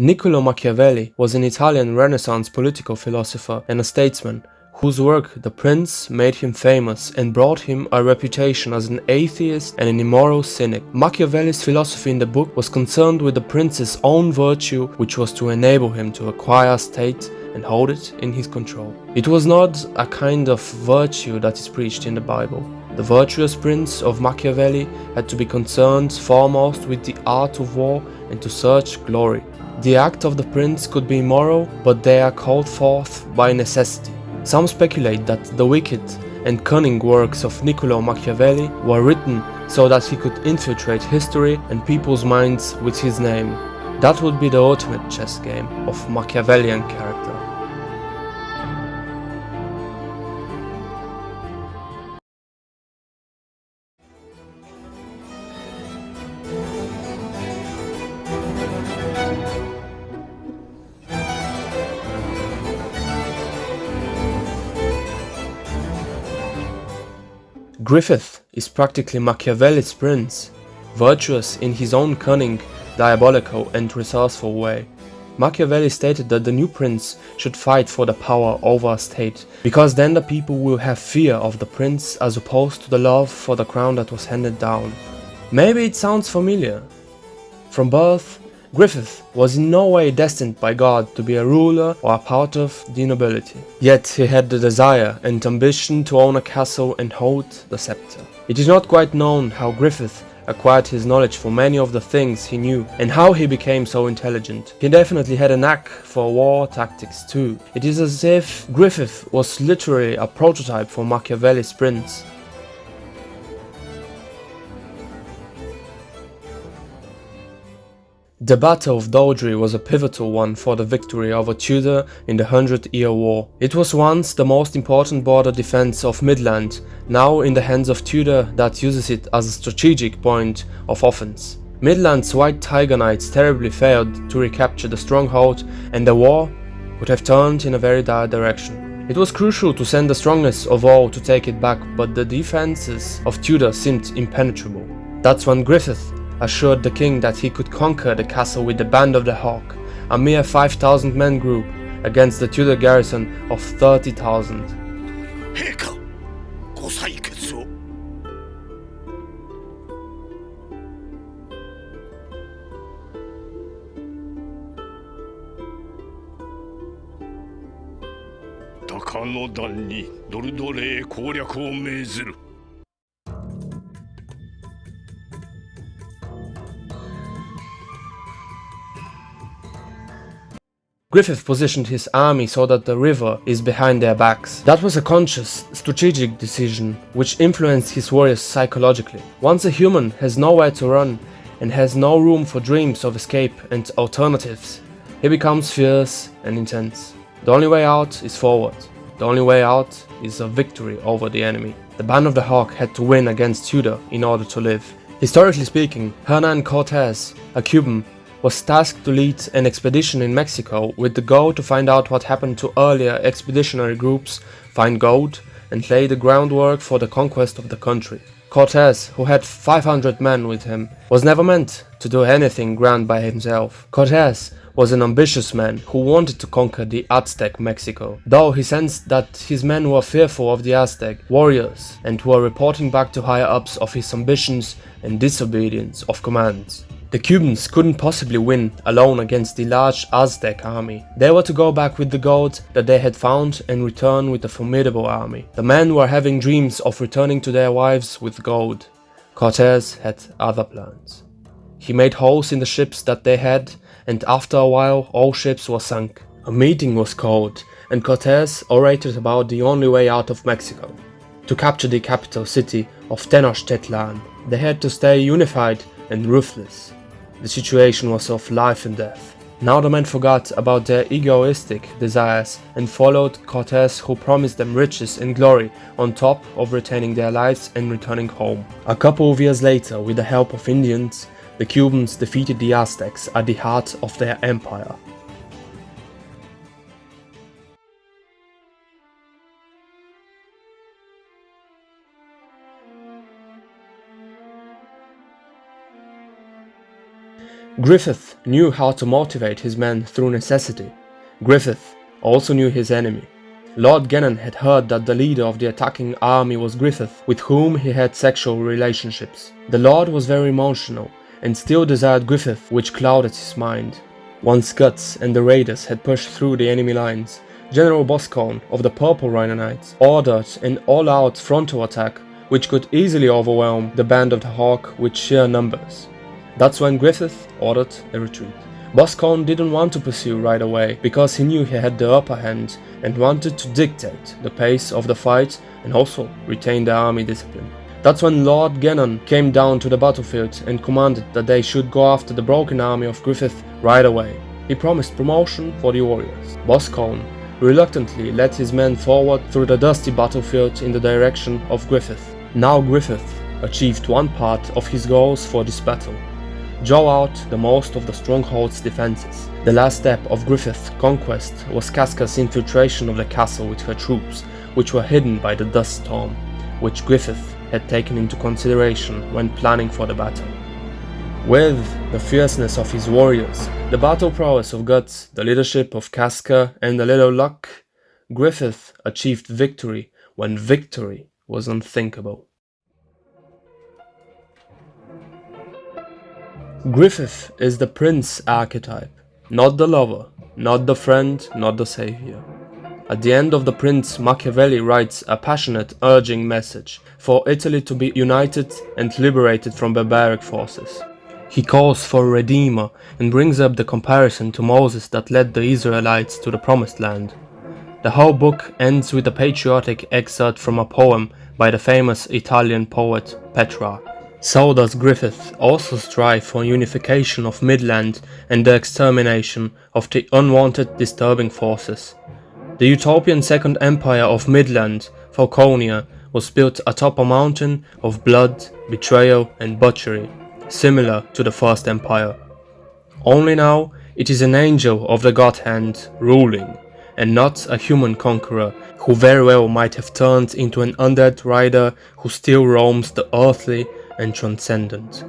Niccolo Machiavelli was an Italian Renaissance political philosopher and a statesman whose work, The Prince, made him famous and brought him a reputation as an atheist and an immoral cynic. Machiavelli's philosophy in the book was concerned with the prince's own virtue, which was to enable him to acquire state and hold it in his control. It was not a kind of virtue that is preached in the Bible. The virtuous prince of Machiavelli had to be concerned foremost with the art of war and to search glory. The acts of the prince could be immoral, but they are called forth by necessity. Some speculate that the wicked and cunning works of Niccolo Machiavelli were written so that he could infiltrate history and people's minds with his name. That would be the ultimate chess game of Machiavellian character. Griffith is practically Machiavelli's prince, virtuous in his own cunning, diabolical and resourceful way. Machiavelli stated that the new prince should fight for the power over a state, because then the people will have fear of the prince as opposed to the love for the crown that was handed down. Maybe it sounds familiar. From birth, Griffith was in no way destined by God to be a ruler or a part of the nobility. Yet he had the desire and ambition to own a castle and hold the scepter. It is not quite known how Griffith acquired his knowledge for many of the things he knew and how he became so intelligent. He definitely had a knack for war tactics too. It is as if Griffith was literally a prototype for Machiavelli's prince. The Battle of Dowdry was a pivotal one for the victory over Tudor in the 100-Year War. It was once the most important border defense of Midland, now in the hands of Tudor that uses it as a strategic point of offense. Midland's White Tiger Knights terribly failed to recapture the stronghold, and the war would have turned in a very dire direction. It was crucial to send the strongest of all to take it back, but the defenses of Tudor seemed impenetrable. That's when Griffith assured the king that he could conquer the castle with the Band of the Hawk, a mere 5,000-man group, against the Tudor garrison of 30,000. 陛下、ご採決を。鷹の段にドルドレー攻略を命ずる。 Griffith positioned his army so that the river is behind their backs. That was a conscious, strategic decision which influenced his warriors psychologically. Once a human has nowhere to run and has no room for dreams of escape and alternatives, he becomes fierce and intense. The only way out is forward. The only way out is a victory over the enemy. The Band of the Hawk had to win against Tudor in order to live. Historically speaking, Hernan Cortes, a Cuban, was tasked to lead an expedition in Mexico with the goal to find out what happened to earlier expeditionary groups, find gold, and lay the groundwork for the conquest of the country. Cortes, who had 500 men with him, was never meant to do anything grand by himself. Cortes was an ambitious man who wanted to conquer the Aztec Mexico, though he sensed that his men were fearful of the Aztec warriors and were reporting back to higher-ups of his ambitions and disobedience of commands. The Cubans couldn't possibly win alone against the large Aztec army. They were to go back with the gold that they had found and return with a formidable army. The men were having dreams of returning to their wives with gold. Cortes had other plans. He made holes in the ships that they had, and after a while all ships were sunk. A meeting was called, and Cortes orated about the only way out of Mexico. To capture the capital city of Tenochtitlan, they had to stay unified and ruthless. The situation was of life and death. Now the men forgot about their egoistic desires and followed Cortes, who promised them riches and glory on top of retaining their lives and returning home. A couple of years later, with the help of Indians, the Cubans defeated the Aztecs at the heart of their empire. Griffith knew how to motivate his men through necessity. Griffith also knew his enemy. Lord Gennon had heard that the leader of the attacking army was Griffith, with whom he had sexual relationships. The Lord was very emotional and still desired Griffith, which clouded his mind. Once Guts and the raiders had pushed through the enemy lines, General Boscawen of the Purple Rhino Knights ordered an all-out frontal attack which could easily overwhelm the Band of the Hawk with sheer numbers. That's when Griffith ordered a retreat. Boscawen didn't want to pursue right away because he knew he had the upper hand and wanted to dictate the pace of the fight and also retain the army discipline. That's when Lord Gennon came down to the battlefield and commanded that they should go after the broken army of Griffith right away. He promised promotion for the warriors. Boscawen reluctantly led his men forward through the dusty battlefield in the direction of Griffith. Now Griffith achieved one part of his goals for this battle: draw out the most of the stronghold's defenses. The last step of Griffith's conquest was Casca's infiltration of the castle with her troops, which were hidden by the dust storm, which Griffith had taken into consideration when planning for the battle. With the fierceness of his warriors, the battle prowess of Guts, the leadership of Casca, and a little luck, Griffith achieved victory when victory was unthinkable. Griffith is the prince archetype, not the lover, not the friend, not the savior. At the end of The Prince, Machiavelli writes a passionate, urging message for Italy to be united and liberated from barbaric forces. He calls for a redeemer and brings up the comparison to Moses that led the Israelites to the Promised Land. The whole book ends with a patriotic excerpt from a poem by the famous Italian poet Petrarch. So does Griffith also strive for unification of Midland and the extermination of the unwanted disturbing forces. The utopian Second Empire of Midland, Falconia, was built atop a mountain of blood, betrayal and butchery, similar to the First Empire. Only now it is an angel of the God Hand ruling, and not a human conqueror who very well might have turned into an undead rider who still roams the earthly and transcendent.